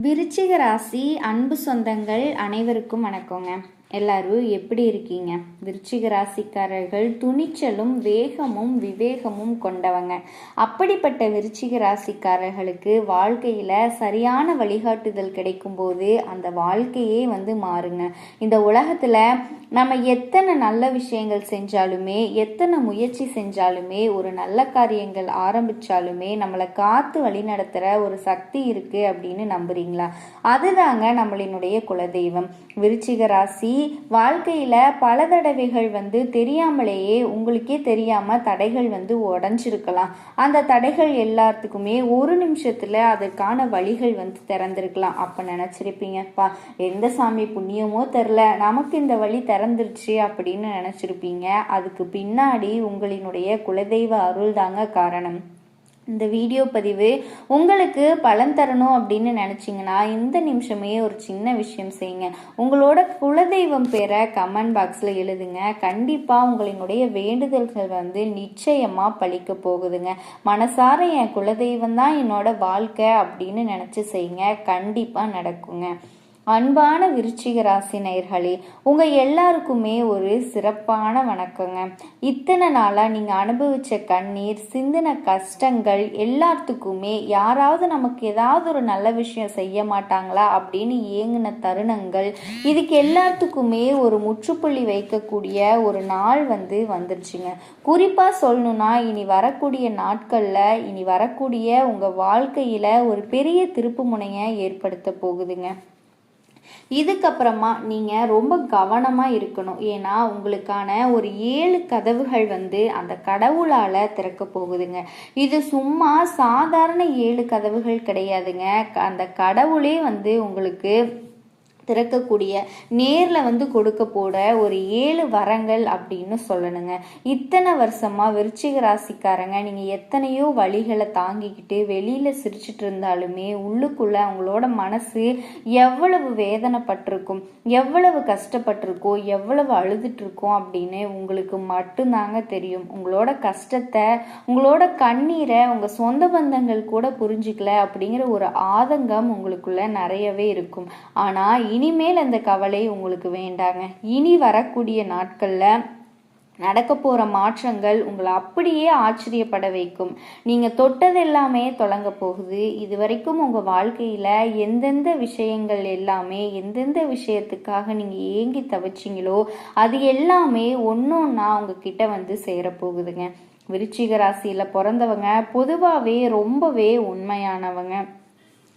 விருச்சிக ராசி அன்பு சொந்தங்கள் அனைவருக்கும் வணக்கங்க. எல்லாரும் எப்படி இருக்கீங்க? விருச்சிக ராசிக்காரர்கள் துணிச்சலும் வேகமும் விவேகமும் கொண்டவங்க. அப்படிப்பட்ட விருச்சிக ராசிக்காரர்களுக்கு வாழ்க்கையில சரியான வழிகாட்டுதல் கிடைக்கும் போது அந்த வாழ்க்கையே மாறுங்க. இந்த உலகத்துல நம்ம எத்தனை நல்ல விஷயங்கள் செஞ்சாலுமே, எத்தனை முயற்சி செஞ்சாலுமே, ஒரு நல்ல காரியங்கள் ஆரம்பிச்சாலுமே நம்மளை காத்து வழி நடத்துற ஒரு சக்தி இருக்கு அப்படின்னு நம்புறீங்களா? அதுதாங்க நம்மளினுடைய குலதெய்வம். விருச்சிக ராசி வாழ்க்கையில பல தடவைகள் தெரியாமலேயே உங்களுக்கே தெரியாம தடைகள் உடைஞ்சிருக்கலாம். அந்த தடைகள் எல்லாத்துக்குமே ஒரு நிமிஷத்துல அதற்கான வழிகள் திறந்திருக்கலாம். அப்ப நினைச்சிருப்பீங்கப்பா, எந்த சாமி புண்ணியமோ தெரில, நமக்கு இந்த வழி திறந்துருச்சு அப்படின்னு நினைச்சிருப்பீங்க. அதுக்கு பின்னாடி உங்களினுடைய குலதெய்வ அருள் தாங்க காரணம். இந்த வீடியோ பதிவு உங்களுக்கு பலன் தரணும் அப்படின்னு நினச்சிங்கன்னா இந்த நிமிஷமே ஒரு சின்ன விஷயம் செய்யுங்க. உங்களோட குலதெய்வம் பேரை கமெண்ட் பாக்ஸில் எழுதுங்க. கண்டிப்பாக உங்களினுடைய வேண்டுதல்கள் நிச்சயமாக பழிக்க போகுதுங்க. மனசார என் குலதெய்வம் தான் என்னோட வாழ்க்கை அப்படின்னு நினச்சி செய்யுங்க, கண்டிப்பாக நடக்குங்க. அன்பான விருச்சிக ராசி நேயர்களே, உங்க எல்லாருக்குமே ஒரு சிறப்பான வணக்கங்க. இத்தனை நாளா நீங்க அனுபவிச்ச கண்ணீர், சிந்தின கஷ்டங்கள் எல்லாத்துக்குமே யாராவது நமக்கு ஏதாவது ஒரு நல்ல விஷயம் செய்ய மாட்டாங்களா அப்படின்னு ஏங்கின தருணங்கள், இதுக்கு எல்லாத்துக்குமே ஒரு முற்றுப்புள்ளி வைக்கக்கூடிய ஒரு நாள் வந்துருச்சுங்க. குறிப்பா சொல்லணும்னா இனி வரக்கூடிய நாட்கள்ல, இனி வரக்கூடிய உங்க வாழ்க்கையில ஒரு பெரிய திருப்பு முனையை ஏற்படுத்த போகுதுங்க. இதுக்கப்புறமா நீங்கள் ரொம்ப கவனமாக இருக்கணும். ஏன்னா உங்களுக்கான ஒரு 7 கதவுகள் அந்த கடவுளால் திறக்க போகுதுங்க. இது சும்மா சாதாரண 7 கதவுகள் கிடையாதுங்க. அந்த கடவுளே உங்களுக்கு திறக்கக்கூடிய நேரில் கொடுக்க போட ஒரு 7 வரங்கள் அப்படின்னு சொல்லணுங்க. இத்தனை வருஷமா விருச்சிக ராசிக்காரங்க நீங்கள் எத்தனையோ வழிகளை தாங்கிக்கிட்டு வெளியில் சிரிச்சிட்டு இருந்தாலுமே உள்ளுக்குள்ள அவங்களோட மனசு எவ்வளவு வேதனைப்பட்டிருக்கும், எவ்வளவு கஷ்டப்பட்டிருக்கோம், எவ்வளவு அழுதுட்டு இருக்கோம் அப்படின்னு உங்களுக்கு மட்டும்தாங்க தெரியும். உங்களோட கஷ்டத்தை, உங்களோட கண்ணீரை உங்கள் சொந்த பந்தங்கள் கூட புரிஞ்சிக்கல அப்படிங்கிற ஒரு ஆதங்கம் உங்களுக்குள்ள நிறையவே இருக்கும். ஆனால் இனிமேல் அந்த கவலை உங்களுக்கு வேண்டாங்க. இனி வரக்கூடிய நாட்கள்ல நடக்க போற மாற்றங்கள் உங்களை அப்படியே ஆச்சரியப்பட வைக்கும். நீங்க தொட்டது எல்லாமே தொடங்க போகுது. இது வரைக்கும் உங்க வாழ்க்கையில எந்தெந்த விஷயங்கள் எல்லாமே, எந்தெந்த விஷயத்துக்காக நீங்க ஏங்கி தவிச்சிங்களோ அது எல்லாமே ஒன்னொன்னா உங்ககிட்ட சேரப்போகுதுங்க. விருச்சிக ராசியில பிறந்தவங்க பொதுவாகவே ரொம்பவே உண்மையானவங்க.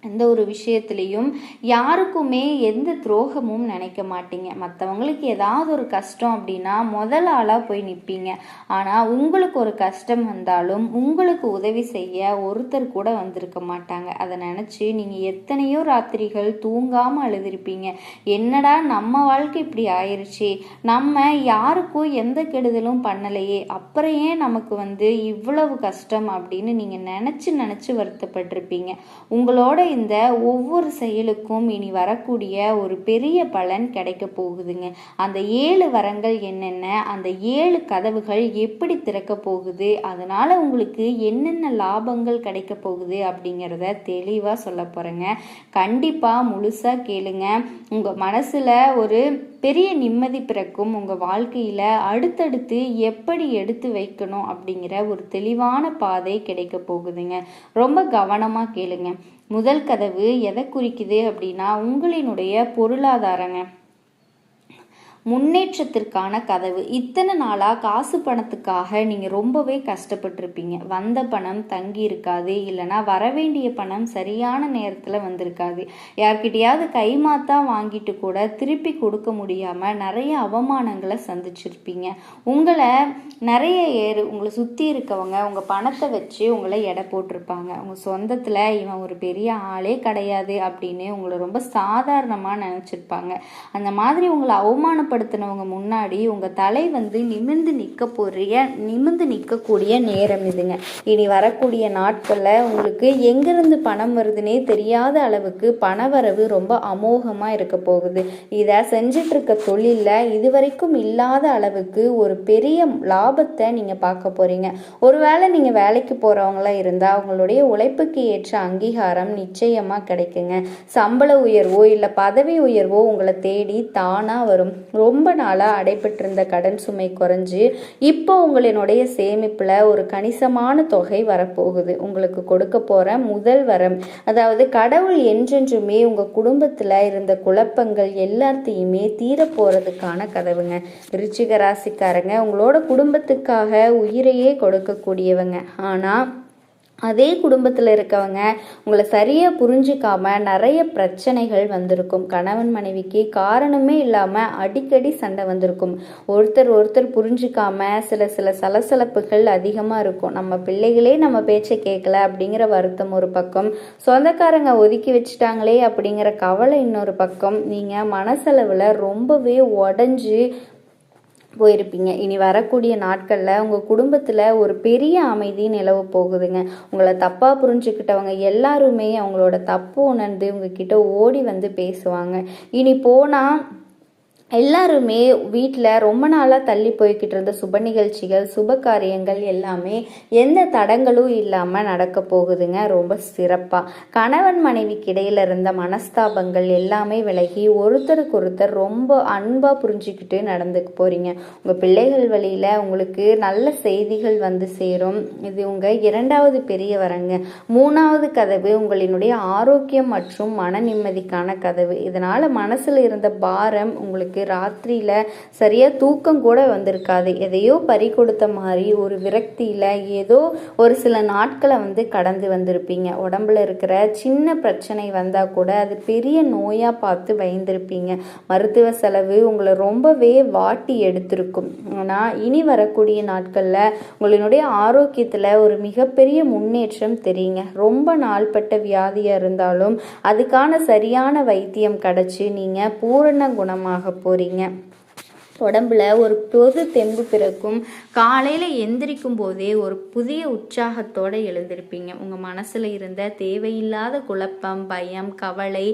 எந்த ஒரு விஷயத்துலையும் யாருக்குமே எந்த துரோகமும் நினைக்க மாட்டீங்க. மற்றவங்களுக்கு ஏதாவது ஒரு கஷ்டம் அப்படின்னா முதல் ஆளாக போய் நிற்பீங்க. ஆனால் உங்களுக்கு ஒரு கஷ்டம் வந்தாலும் உங்களுக்கு உதவி செய்ய ஒருத்தர் கூட வந்திருக்க மாட்டாங்க. அதை நினச்சி நீங்கள் எத்தனையோ ராத்திரிகள் தூங்காமல் அழுதுருப்பீங்க. என்னடா நம்ம வாழ்க்கை இப்படி ஆயிடுச்சு, நம்ம யாருக்கும் எந்த கெடுதலும் பண்ணலையே, அப்புறம் ஏன் நமக்கு இவ்வளவு கஷ்டம் அப்படின்னு நீங்கள் நினச்சி வருத்தப்பட்டிருப்பீங்க. உங்களோட இந்த ஒவ்வொரு செயலுக்கும் இனி வரக்கூடிய ஒரு பெரிய பலன் கிடைக்க போகுதுங்க. அந்த 7 வரங்கள் என்னென்ன, அந்த 7 கதவுகள் எப்படி திறக்க போகுது, அதனால உங்களுக்கு என்னென்ன லாபங்கள் கிடைக்க போகுது அப்படிங்கிறத தெளிவா சொல்ல போறேங்க. கண்டிப்பா முழுசா கேளுங்க. உங்க மனசுல ஒரு பெரிய நிம்மதி பிறக்கும். உங்க வாழ்க்கையில அடுத்தடுத்து எப்படி எடுத்து வைக்கணும் அப்படிங்கிற ஒரு தெளிவான பாதை கிடைக்க போகுதுங்க. ரொம்ப கவனமா கேளுங்க. முதல் கதவு எதை குறிக்குது அப்படின்னா உங்களினுடைய பொருளாதாரங்க, முன்னேற்றத்திற்கான கதவு. இத்தனை நாளாக காசு பணத்துக்காக நீங்கள் ரொம்பவே கஷ்டப்பட்டிருப்பீங்க. வந்த பணம் தங்கி இருக்காது, இல்லைனா வரவேண்டிய பணம் சரியான நேரத்தில் வந்திருக்காது. யார்கிட்டையாவது கைமாத்தா வாங்கிட்டு கூட திருப்பி கொடுக்க முடியாமல் நிறைய அவமானங்களை சந்திச்சிருப்பீங்க. உங்களை நிறைய உங்களை சுற்றி இருக்கவங்க உங்கள் பணத்தை வச்சு உங்களை எடை போட்டிருப்பாங்க. உங்கள் சொந்தத்தில் இவன் ஒரு பெரிய ஆளே கிடையாது அப்படின்னு உங்களை ரொம்ப சாதாரணமாக நினச்சிருப்பாங்க. அந்த மாதிரி உங்களை அவமானம் அவமானப்படுத்தினவங்க முன்னாடி உங்கள் தலை வந்து நிமிர்ந்து நிற்கக்கூடிய நேரம் இதுங்க. இனி வரக்கூடிய நாட்களில் உங்களுக்கு எங்கேருந்து பணம் வருதுன்னே தெரியாத அளவுக்கு பணவரவு ரொம்ப அமோகமாக இருக்க போகுது. இதை செஞ்சிட்ருக்க தொழிலில் இதுவரைக்கும் இல்லாத அளவுக்கு ஒரு பெரிய லாபத்தை நீங்கள் பார்க்க போகிறீங்க. ஒருவேளை நீங்கள் வேலைக்கு போகிறவங்களா இருந்தால் அவங்களுடைய உழைப்புக்கு ஏற்ற அங்கீகாரம் நிச்சயமாக கிடைக்குங்க. சம்பள உயர்வோ இல்லை பதவி உயர்வோ உங்களை தேடி தானாக வரும். ரொம்ப நாளாக அடைபட்டிருந்த கடன் சுமை குறைஞ்சு இப்போ உங்களினுடைய சேமிப்பில் ஒரு கணிசமான தொகை வரப்போகுது. உங்களுக்கு கொடுக்க போகிற முதல் வரம், அதாவது கடவுள் என்றென்றுமே உங்கள் குடும்பத்தில் இருந்த குழப்பங்கள் எல்லாத்தையுமே தீர போகிறதுக்கான கதவுங்க. விருச்சிக ராசிக்காரங்க உங்களோட குடும்பத்துக்காக உயிரையே கொடுக்கக்கூடியவங்க. ஆனால் அதே குடும்பத்தில் இருக்கவங்க உங்களை சரியாக புரிஞ்சிக்காம நிறைய பிரச்சனைகள் வந்திருக்கும். கணவன் மனைவிக்கு காரணமே இல்லாமல் அடிக்கடி சண்டை வந்திருக்கும். ஒருத்தர் புரிஞ்சிக்காம சில சலசலப்புகள் அதிகமாக இருக்கும். நம்ம பிள்ளைகளே நம்ம பேச்சை கேட்கல அப்படிங்கிற வருத்தம் ஒரு பக்கம், சொந்தக்காரங்க ஒதுக்கி வச்சுட்டாங்களே அப்படிங்கிற கவலை இன்னொரு பக்கம். நீங்கள் மனசளவில் ரொம்பவே உடஞ்சி போயிருப்பீங்க. இனி வரக்கூடிய நாட்களில் உங்கள் குடும்பத்தில் ஒரு பெரிய அமைதி நிலவ போகுதுங்க. உங்களை தப்பாக புரிஞ்சுக்கிட்டவங்க எல்லாருமே அவங்களோட தப்பு உணர்ந்து உங்ககிட்ட ஓடி வந்து பேசுவாங்க. இனி போனால் எல்லாருமே வீட்டில் ரொம்ப நாளாக தள்ளி போய்கிட்டு இருந்த சுப நிகழ்ச்சிகள் சுப காரியங்கள் எல்லாமே எந்த தடங்களும் இல்லாமல் நடக்க போகுதுங்க. ரொம்ப சிறப்பாக கணவன் மனைவிக்கு இடையில இருந்த மனஸ்தாபங்கள் எல்லாமே விலகி ஒருத்தருக்கு ரொம்ப அன்பாக புரிஞ்சுக்கிட்டு நடந்துக்க போகிறீங்க. உங்கள் பிள்ளைகள் வழியில் உங்களுக்கு நல்ல செய்திகள் வந்து சேரும். இது உங்கள் இரண்டாவது பெரிய வரங்க. மூணாவது கதவு உங்களினுடைய ஆரோக்கியம் மற்றும் மன நிம்மதிக்கான கதவு. இதனால் மனசில் இருந்த பாரம் உங்களுக்கு ராத்திரியில சரியா தூக்கம் கூட வந்திருக்காது. எதையோ பறி கொடுத்த மாதிரி ஒரு விரக்தியில ஏதோ ஒரு சில நாட்களை வந்து கடந்து வந்திருப்பீங்க. உடம்புல இருக்கிற சின்ன பிரச்சனை வந்தா கூட அது பெரிய நோயா பார்த்து பயந்திருப்பீங்க. மருத்துவ செலவு உங்களை ரொம்பவே வாட்டி எடுத்திருக்கும். ஆனா இனி வரக்கூடிய நாட்கள்ல உங்களுடைய ஆரோக்கியத்துல ஒரு மிகப்பெரிய முன்னேற்றம் தெரியுங்க. ரொம்ப நாள்பட்ட வியாதியா இருந்தாலும் அதுக்கான சரியான வைத்தியம் கிடைச்சு நீங்க பூரண குணமாக போறீங்க. உடம்புல ஒரு பொது தெம்பு பிறக்கும். காலையில் எந்திரிக்கும் போதே ஒரு புதிய உற்சாகத்தோடு எழுந்திருப்பீங்க. உங்கள் மனசில் இருந்த தேவையில்லாத குழப்பம், பயம், கவலை,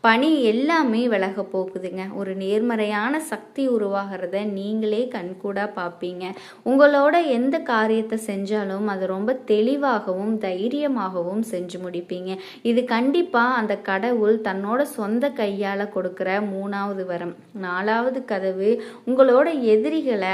பணி எல்லாமே விலக போகுதுங்க. ஒரு நேர்மறையான சக்தி உருவாகிறத நீங்களே கண்கூடாக பார்ப்பீங்க. உங்களோட எந்த காரியத்தை செஞ்சாலும் அது ரொம்ப தெளிவாகவும் தைரியமாகவும் செஞ்சு முடிப்பீங்க. இது கண்டிப்பாக அந்த கடவுள் தன்னோட சொந்த கையால் கொடுக்குற மூணாவது வரம். நாலாவது கதவு உங்களோட எதிரிகளை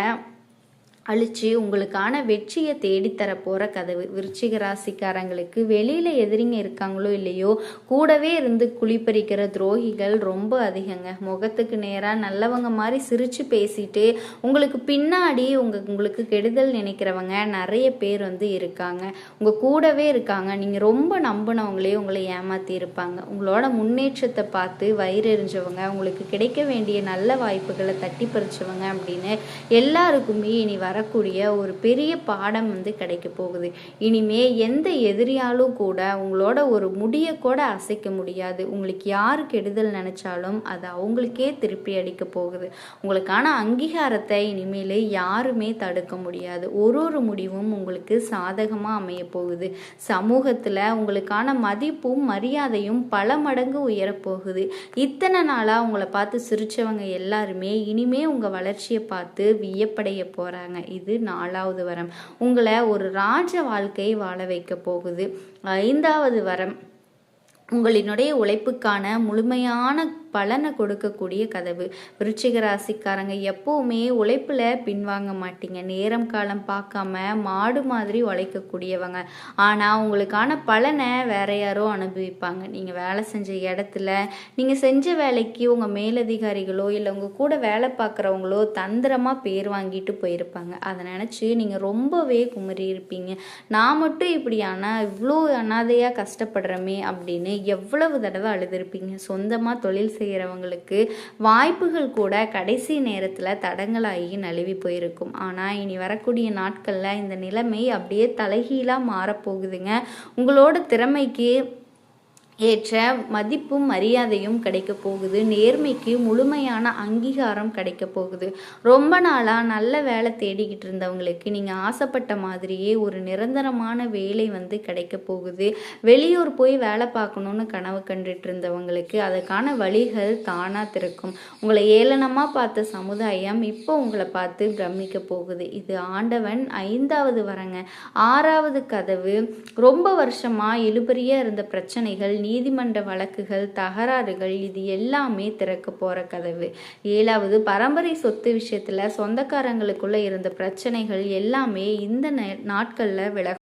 அழிச்சு உங்களுக்கான வெற்றியை தேடித்தர போகிற கதவு. விருச்சிக ராசிக்காரங்களுக்கு வெளியில் எதிரிங்க இருக்காங்களோ இல்லையோ கூடவே இருந்து குளிப்பறிக்கிற துரோகிகள் ரொம்ப அதிகங்க. முகத்துக்கு நேராக நல்லவங்க மாதிரி சிரித்து பேசிட்டு உங்களுக்கு பின்னாடி உங்களுக்கு கெடுதல் நினைக்கிறவங்க நிறைய பேர் வந்து இருக்காங்க. உங்கள் கூடவே இருக்காங்க. நீங்கள் ரொம்ப நம்பினவங்களே உங்களை ஏமாற்றி இருப்பாங்க. உங்களோட முன்னேற்றத்தை பார்த்து வயிறெறிஞ்சவங்க, உங்களுக்கு கிடைக்க வேண்டிய நல்ல வாய்ப்புகளை தட்டி பறிச்சவங்க அப்படின்னு எல்லாருக்குமே இனி வரக்கூடிய ஒரு பெரிய பாடம் வந்து கிடைக்க போகுது. இனிமே எந்த எதிரியாலும் கூட உங்களோட ஒரு முடிய கூட அசைக்க முடியாது. உங்களுக்கு யாரு கெடுதல் நினைச்சாலும் அது அவங்களுக்கே திருப்பி அடிக்க போகுது. உங்களுக்கான அங்கீகாரத்தை இனிமேல் யாருமே தடுக்க முடியாது. ஒரு முடிவும் உங்களுக்கு சாதகமாக அமைய போகுது. சமூகத்தில் உங்களுக்கான மதிப்பும் மரியாதையும் பல மடங்கு உயரப்போகுது. இத்தனை நாளாக உங்களை பார்த்து சிரிச்சவங்க எல்லாருமே இனிமே உங்கள் வளர்ச்சியை பார்த்து வியப்படைய போகிறாங்க. இது நாலாவது வரம். உங்களை ஒரு ராஜ வாழ்க்கை வாழ வைக்க போகுது. ஐந்தாவது வரம் உங்களினுடைய உழைப்புக்கான முழுமையான பலனை கொடுக்கக்கூடிய கதவு. விருச்சிக ராசிக்காரங்க எப்பவுமே உழைப்புல பின்வாங்க மாட்டீங்க. நேரம் காலம் பார்க்காம மாடு மாதிரி உழைக்கக்கூடியவங்க. ஆனால் உங்களுக்கான பலனை வேற யாரோ அனுபவிப்பாங்க. நீங்கள் வேலை செஞ்ச இடத்துல நீங்கள் செஞ்ச வேலைக்கு உங்கள் மேலதிகாரிகளோ இல்லை உங்கள் கூட வேலை பார்க்குறவங்களோ தந்திரமாக பேர் வாங்கிட்டு போயிருப்பாங்க. அதை நினச்சி நீங்கள் ரொம்பவே குமரி இருப்பீங்க. நான் மட்டும் இப்படி இவ்வளோ அனாதையாக கஷ்டப்படுறமே அப்படின்னு எவ்வளவு தடவை அழுதுருப்பீங்க. சொந்தமாக தொழில் செய்கிறவங்களுக்கு வாய்ப்புகள் கூட கடைசி நேரத்தில் தடங்களாகி நழுவி போயிருக்கும். ஆனால் இனி வரக்கூடிய நாட்களில் இந்த நிலைமை அப்படியே தலைகீழாக மாறப்போகுதுங்க. உங்களோட திறமைக்கு ஏற்ற மதிப்பும் மரியாதையும் கிடைக்க போகுது. நேர்மைக்கு முழுமையான அங்கீகாரம் கிடைக்க போகுது. ரொம்ப நாளாக நல்ல வேலை தேடிக்கிட்டு இருந்தவங்களுக்கு நீங்கள் ஆசைப்பட்ட மாதிரியே ஒரு நிரந்தரமான வேலை வந்து கிடைக்க போகுது. வெளியூர் போய் வேலை பார்க்கணுன்னு கனவு கண்டுட்டு இருந்தவங்களுக்கு அதுக்கான வழிகள் தானாக திறக்கும். உங்களை ஏளனமாக பார்த்த சமுதாயம் இப்போ உங்களை பார்த்து பிரமிக்க போகுது. இது ஆண்டவன் 5வது வரங்க. 6வது கதவு. ரொம்ப வருஷமாக இழுபறியாக இருந்த பிரச்சனைகள், நீதிமன்ற வழக்குகள், தகராறுகள், இது எல்லாமே திறக்க போற கதவு. 7வது பரம்பரை சொத்து விஷயத்துல சொந்தக்காரங்களுக்குள்ள இருந்த பிரச்சனைகள் எல்லாமே இந்த நாட்கள்ல விலகும்.